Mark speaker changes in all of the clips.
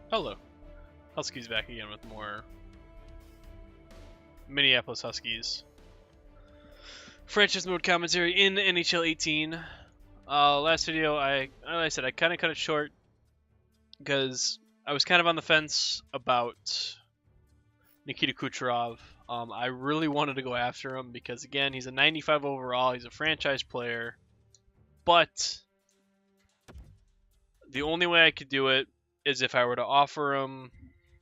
Speaker 1: Hello. Huskies back again with more Minneapolis Huskies franchise mode commentary in NHL 18. Last video, like I said, I kind of cut it short because I was kind of on the fence about Nikita Kucherov. I really wanted to go after him because, again, he's a 95 overall. He's a franchise player. But the only way I could do it is if I were to offer him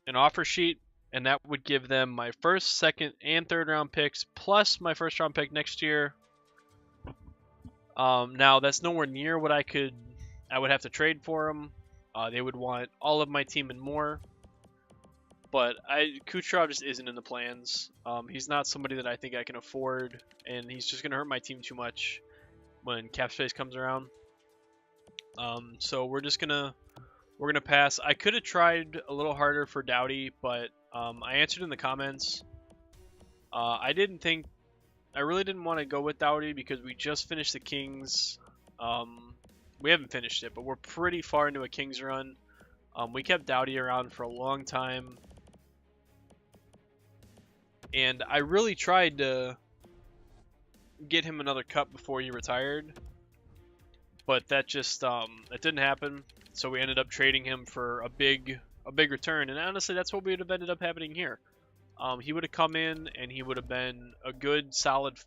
Speaker 1: an offer sheet, and that would give them my first, second, and third round picks plus my first round pick next year. Now that's nowhere near what I would have to trade for him. They would want all of my team and more. But Kucherov just isn't in the plans. He's not somebody that I think I can afford, and he's just gonna hurt my team too much when cap space comes around. So we're gonna pass. I could have tried a little harder for Doughty, but I answered in the comments. I really didn't want to go with Doughty because we just finished the Kings. We haven't finished it, but we're pretty far into a Kings run. We kept Doughty around for a long time, and I really tried to get him another cup before he retired, but that just it didn't happen. So we ended up trading him for a big return, and honestly, that's what would have ended up happening here. He would have come in, and he would have been a good, solid,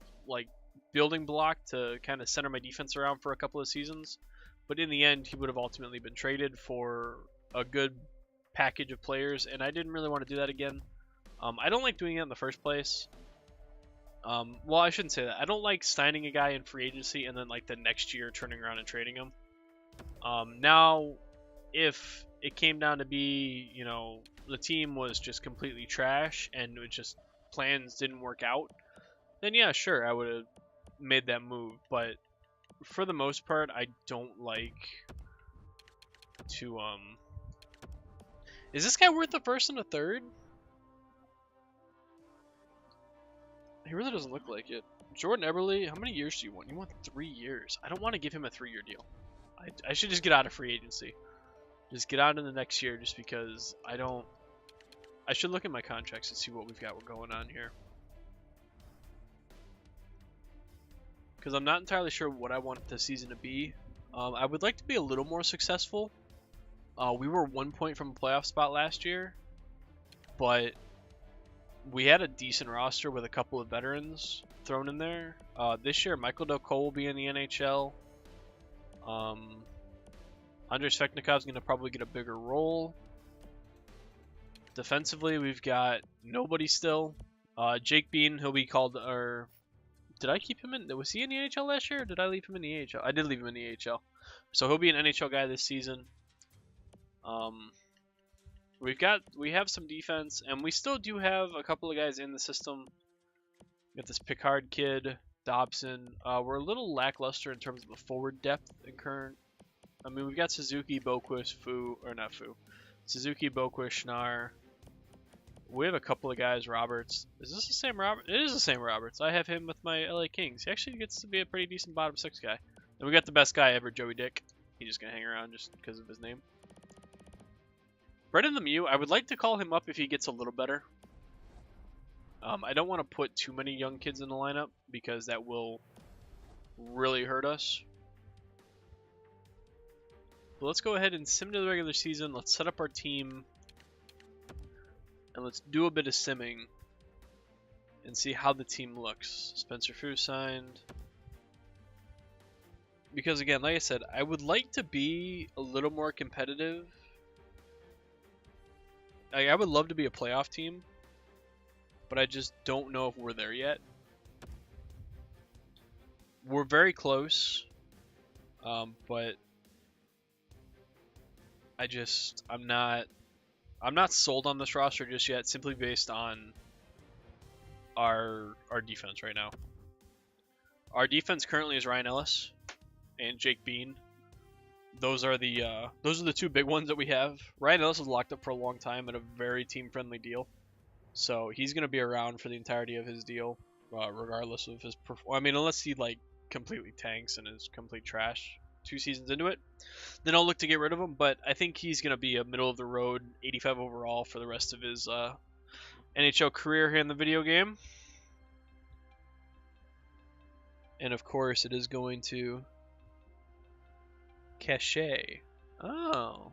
Speaker 1: building block to kind of center my defense around for a couple of seasons. But in the end, he would have ultimately been traded for a good package of players, and I didn't really want to do that again. I don't like doing it in the first place. Well, I shouldn't say that. I don't like signing a guy in free agency and then the next year turning around and trading him. Now, if it came down to be, the team was just completely trash and it just plans didn't work out, then yeah, sure, I would have made that move. But for the most part, I don't like to, Is this guy worth a first and a third? He really doesn't look like it. Jordan Eberle, how many years do you want? You want 3 years. I don't want to give him a 3-year deal. I should just get out of free agency. Just get out in the next year just because I should look at my contracts and see what we've got going on here. Because I'm not entirely sure what I want the season to be. I would like to be a little more successful. We were 1 point from a playoff spot last year, but we had a decent roster with a couple of veterans thrown in there. This year, Michael Del Cole will be in the NHL. Andrei Svechnikov's going to probably get a bigger role. Defensively, we've got nobody still. Jake Bean, he'll be called, or did I keep him in? Was he in the NHL last year, or did I leave him in the AHL? I did leave him in the AHL. So he'll be an NHL guy this season. We have some defense, and we still do have a couple of guys in the system. We got this Picard kid, Dobson. We're a little lackluster in terms of the forward depth in current. I mean, we've got Suzuki, Boquist, Suzuki, Boquist, Schnarr. We have a couple of guys, Roberts. Is this the same Roberts? It is the same Roberts. I have him with my LA Kings. He actually gets to be a pretty decent bottom 6 guy. And we got the best guy ever, Joey Dick. He's just going to hang around just because of his name. Brendan Lemieux, I would like to call him up if he gets a little better. I don't want to put too many young kids in the lineup because that will really hurt us. But let's go ahead and sim to the regular season. Let's set up our team. And let's do a bit of simming. And see how the team looks. Spencer Fu signed. Because again, like I said, I would like to be a little more competitive. I would love to be a playoff team. But I just don't know if we're there yet. We're very close. But I'm not sold on this roster just yet, simply based on our defense right now. Our defense currently is Ryan Ellis and Jake Bean. Those are the two big ones that we have. Ryan Ellis was locked up for a long time at a very team-friendly deal, so he's going to be around for the entirety of his deal, regardless of his performance. I mean, unless he completely tanks and is complete trash, 2 seasons into it, then I'll look to get rid of him. But I think he's going to be a middle of the road 85 overall for the rest of his NHL career here in the video game. And of course, it is going to Cachet. Oh.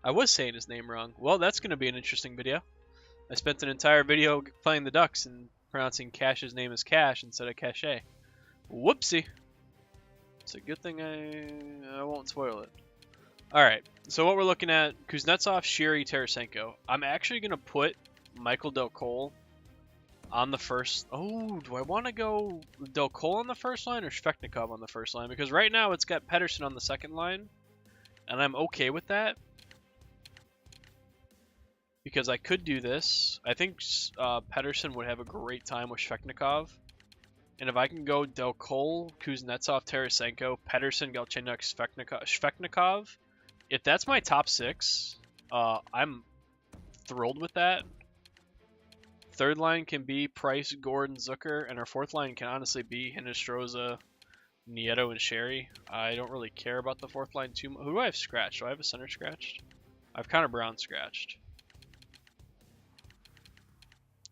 Speaker 1: I was saying his name wrong. Well, that's going to be an interesting video. I spent an entire video playing the Ducks and pronouncing Cash's name as Cash instead of Cachet. Whoopsie. It's a good thing I won't spoil it. Alright, so what we're looking at, Kuznetsov, Sheary, Tarasenko. I'm actually going to put Michael Del Cole on the first... Oh, do I want to go Del Cole on the first line or Svechnikov on the first line? Because right now it's got Pettersson on the second line, and I'm okay with that. Because I could do this. I think Pettersson would have a great time with Svechnikov. And if I can go Del Cole, Kuznetsov, Tarasenko, Pettersson, Galchenyuk, Svechnikov, if that's my top 6, I'm thrilled with that. Third line can be Price, Gordon, Zucker, and our fourth line can honestly be Hinostroza, Nieto, and Sheary. I don't really care about the fourth line too much. Who do I have scratched? Do I have a center scratched? I have Connor Brown scratched.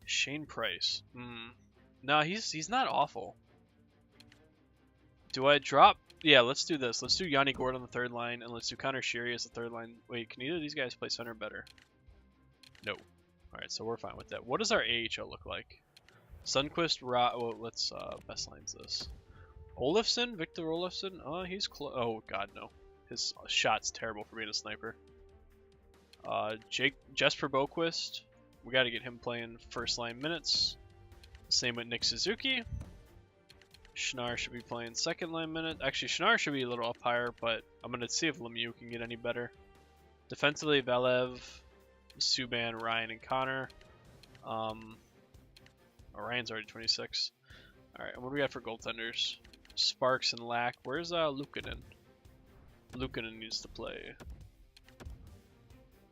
Speaker 1: Shane Price. No, he's not awful. Do I drop? Yeah, let's do this. Let's do Yanni Gordon on the third line, and let's do Connor Sheary as the third line. Wait, can either of these guys play center better? No. Alright, so we're fine with that. What does our AHL look like? Sundqvist, well, let's best lines this. Olofsson? Victor Olofsson? Oh, he's close. Oh, God, no. His shot's terrible for being a sniper. Jesper Boquist. We got to get him playing first line minutes. Same with Nick Suzuki. Schnarr should be playing second line minutes. Actually, Schnarr should be a little up higher, but I'm going to see if Lemieux can get any better. Defensively, Velev, Subban, Ryan, and Connor. Ryan's already 26. Alright, what do we got for goaltenders? Sparks and Lack. Where's Luukkonen? Luukkonen needs to play.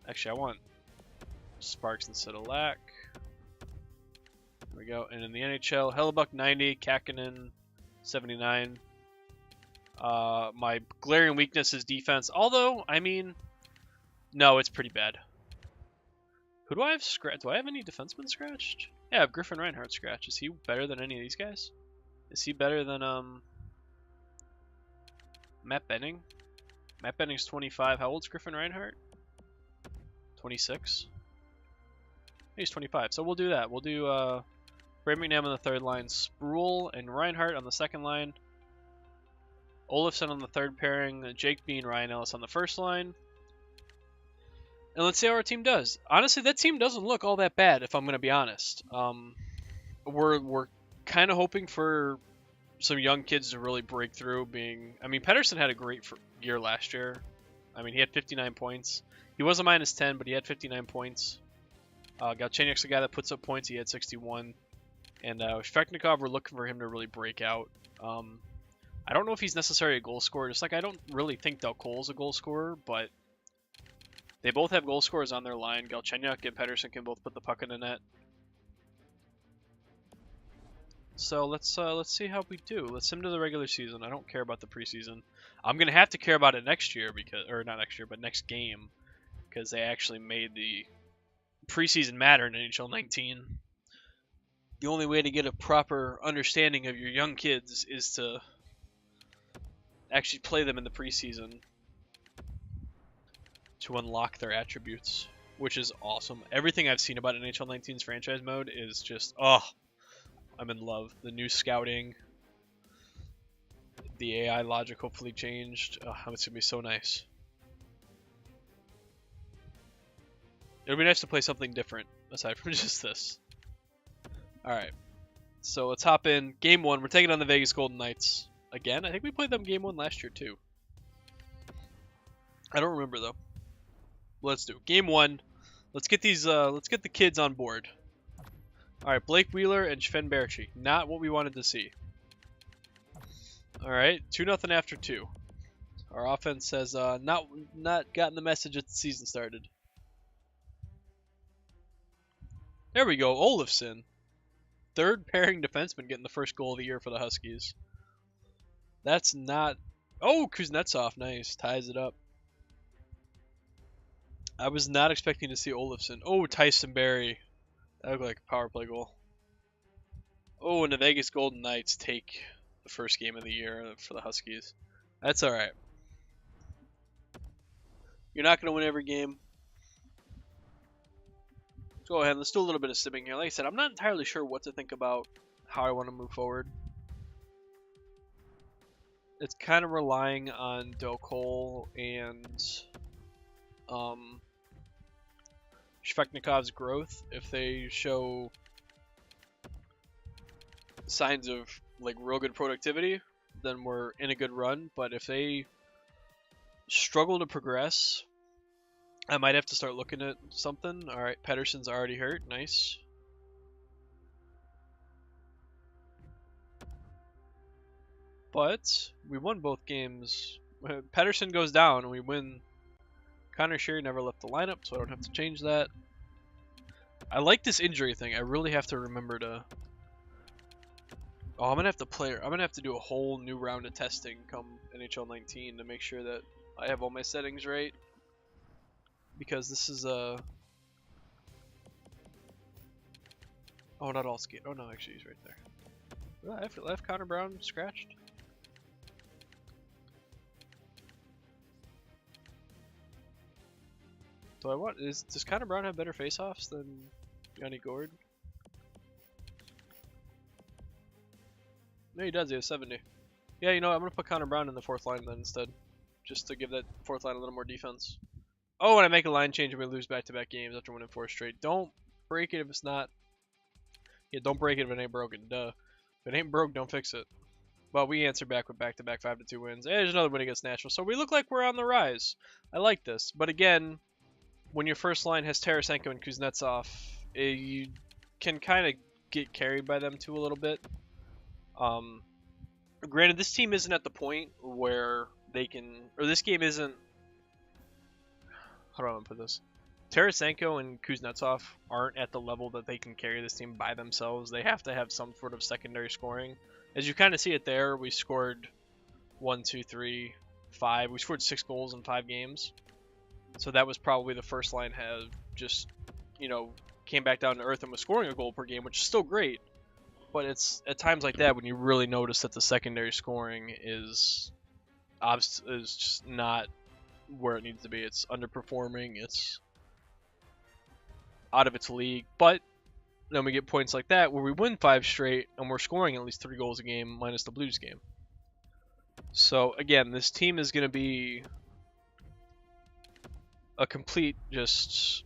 Speaker 1: Actually, I want Sparks instead of Lack. There we go. And in the NHL, Hellebuck 90, Kakkonen 79. My glaring weakness is defense. Although, I mean, no, it's pretty bad. Who do I have scratched? Do I have any defensemen scratched? Yeah, I have Griffin Reinhart scratched. Is he better than any of these guys? Is he better than Matt Benning? Matt Benning's 25. How old's Griffin Reinhart? 26. He's 25. So we'll do that. We'll do Brad McNabb on the third line, Sproul and Reinhart on the second line, Olofsson on the third pairing, Jake Bean, Ryan Ellis on the first line. And let's see how our team does. Honestly, that team doesn't look all that bad, if I'm going to be honest. We're kind of hoping for some young kids to really break through. I mean, Pettersson had a great year last year. I mean, he had 59 points. He was a -10, but he had 59 points. Galchenyuk's the guy that puts up points. He had 61. And Svechnikov, we're looking for him to really break out. I don't know if he's necessarily a goal scorer. Just like I don't really think Del Cole's a goal scorer, but they both have goal scorers on their line. Galchenyuk and Pettersson can both put the puck in the net. So let's see how we do. Let's sim to the regular season. I don't care about the preseason. I'm gonna have to care about it next year or not next year, but next game, because they actually made the preseason matter in NHL 19. The only way to get a proper understanding of your young kids is to actually play them in the preseason to unlock their attributes, which is awesome. Everything I've seen about NHL 19's franchise mode is just, oh, I'm in love. The new scouting, the AI logic hopefully changed. Oh, it's going to be so nice. It would be nice to play something different aside from just this. Alright, so let's hop in. Game 1, we're taking on the Vegas Golden Knights. Again, I think we played them Game 1 last year too. I don't remember though. Let's do Game 1. Let's get the kids on board. Alright, Blake Wheeler and Sven Baertschi. Not what we wanted to see. Alright, 2-0 after 2. Our offense has not gotten the message that the season started. There we go, Olofsson. Third pairing defenseman getting the first goal of the year for the Huskies. That's not Oh, Kuznetsov, nice. Ties it up. I was not expecting to see Olofsson. Oh, Tyson Berry. That looked like a power play goal. Oh, and the Vegas Golden Knights take the first game of the year for the Huskies. That's alright. You're not going to win every game. Let's go ahead. Let's do a little bit of simming here. Like I said, I'm not entirely sure what to think about how I want to move forward. It's kind of relying on Del Cole and Shvechnikov's growth. If they show signs of like real good productivity, then we're in a good run. But if they struggle to progress, I might have to start looking at something. All right, Pedersen's already hurt. Nice. But we won both games. Pedersen goes down and we win. Connor Sheary never left the lineup, so I don't have to change that. I like this injury thing. I really have to remember to. Oh, I'm gonna have to play. I'm gonna have to do a whole new round of testing come NHL 19 to make sure that I have all my settings right. Because this is a. Oh, not all skate. Oh no, actually he's right there. Did I have Connor Brown scratched? Do I want? Does Connor Brown have better faceoffs than Yanni Gord? No, he does. He has 70. Yeah, you know what? I'm gonna put Connor Brown in the fourth line then instead, just to give that fourth line a little more defense. Oh, and I make a line change and we lose back-to-back games after winning 4 straight. Don't break it if it's not. Yeah, don't break it if it ain't broken. Duh. If it ain't broke, don't fix it. Well, we answer back with back-to-back 5-2 wins. There's another win against Nashville, so we look like we're on the rise. I like this, but again, when your first line has Tarasenko and Kuznetsov, you can kind of get carried by them too a little bit. Granted, this team isn't at the point where they can, or this game isn't. How do I want to put this? Tarasenko and Kuznetsov aren't at the level that they can carry this team by themselves. They have to have some sort of secondary scoring. As you kind of see it there, we scored 1, 2, 3, 5. We scored 6 goals in 5 games. So that was probably the first line had just, you know, came back down to earth and was scoring a goal per game, which is still great. But it's at times like that when you really notice that the secondary scoring is just not where it needs to be. It's underperforming. It's out of its league. But then we get points like that where we win 5 straight and we're scoring at least 3 goals a game minus the Blues game. So again, this team is going to be a complete just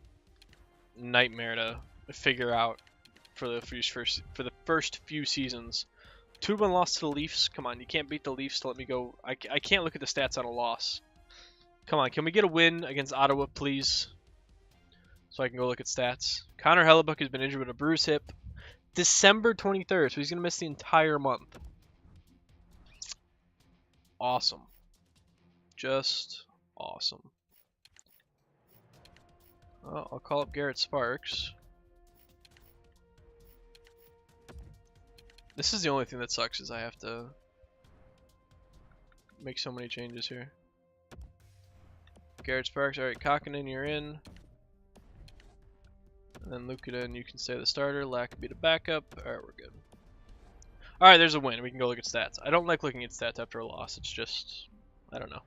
Speaker 1: nightmare to figure out for the first few seasons. 2-1 loss to the Leafs. Come on, you can't beat the Leafs to let me go. I can't look at the stats on a loss. Come on, can we get a win against Ottawa, please? So I can go look at stats. Connor Hellebuck has been injured with a bruised hip. December 23rd, so he's going to miss the entire month. Awesome. Just awesome. Well, I'll call up Garrett Sparks. This is the only thing that sucks is I have to make so many changes here. Garrett Sparks, alright, Kakinen, you're in. And then Luukkonen, you can stay the starter. Lack can be the backup. Alright, we're good. Alright, there's a win. We can go look at stats. I don't like looking at stats after a loss. It's just, I don't know.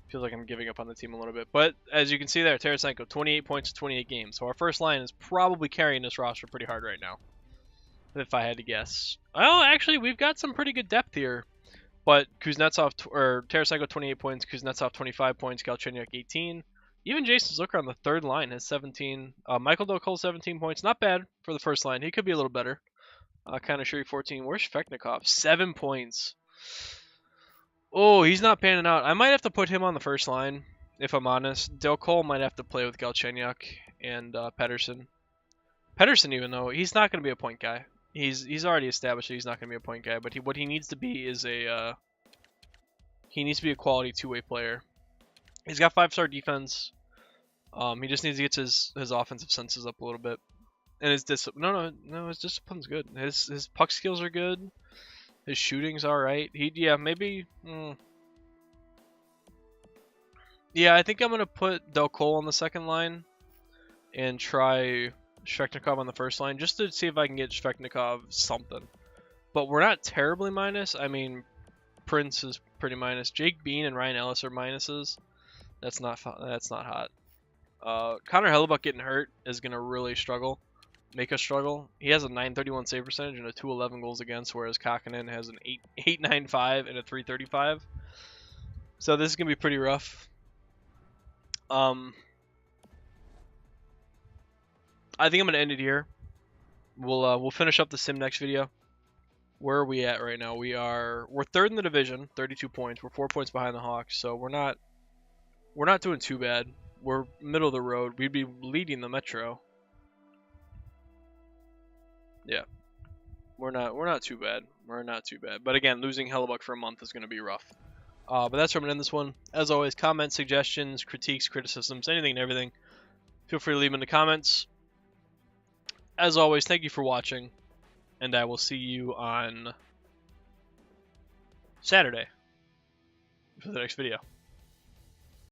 Speaker 1: Feels like I'm giving up on the team a little bit. But as you can see there, Tarasenko, 28 points in 28 games. So our first line is probably carrying this roster pretty hard right now, if I had to guess. Well, actually, we've got some pretty good depth here. But Kuznetsov, or Tarasenko, 28 points. Kuznetsov, 25 points. Galchenyuk, 18. Even Jason Zucker on the third line has 17. Michael Dokol, 17 points. Not bad for the first line. He could be a little better. Kind of Shuri, 14. Where's Shvechnikov? 7 points. Oh, he's not panning out. I might have to put him on the first line, if I'm honest. Del Cole might have to play with Galchenyuk and Pedersen. Pedersen, even though he's not going to be a point guy. He's already established that he's not going to be a point guy. But what he needs to be is he needs to be a quality two-way player. He's got 5-star defense. He just needs to get his offensive senses up a little bit. And his his discipline's good. His puck skills are good. His shooting's all right. Maybe Yeah, I think I'm gonna put Del Cole on the second line and try Svechnikov on the first line just to see if I can get Svechnikov something. But we're not terribly minus. I mean, Prince is pretty minus. Jake Bean and Ryan Ellis are minuses. That's not hot. Connor Hellebuck getting hurt is gonna really make us struggle. He has a 931 save percentage and a 211 goals against, whereas Kakkonen has an 895 and a 335. So this is gonna be pretty rough. I think I'm gonna end it here. We'll finish up the sim next video. Where are we at right now? We're third in the division, 32 points. We're 4 points behind the Hawks, so we're not doing too bad. We're middle of the road. We'd be leading the Metro. Yeah, we're not too bad. We're not too bad. But again, losing Hellebuck for a month is gonna be rough. But that's where I'm gonna end this one. As always, comments, suggestions, critiques, criticisms, anything and everything. Feel free to leave them in the comments. As always, thank you for watching, and I will see you on Saturday for the next video.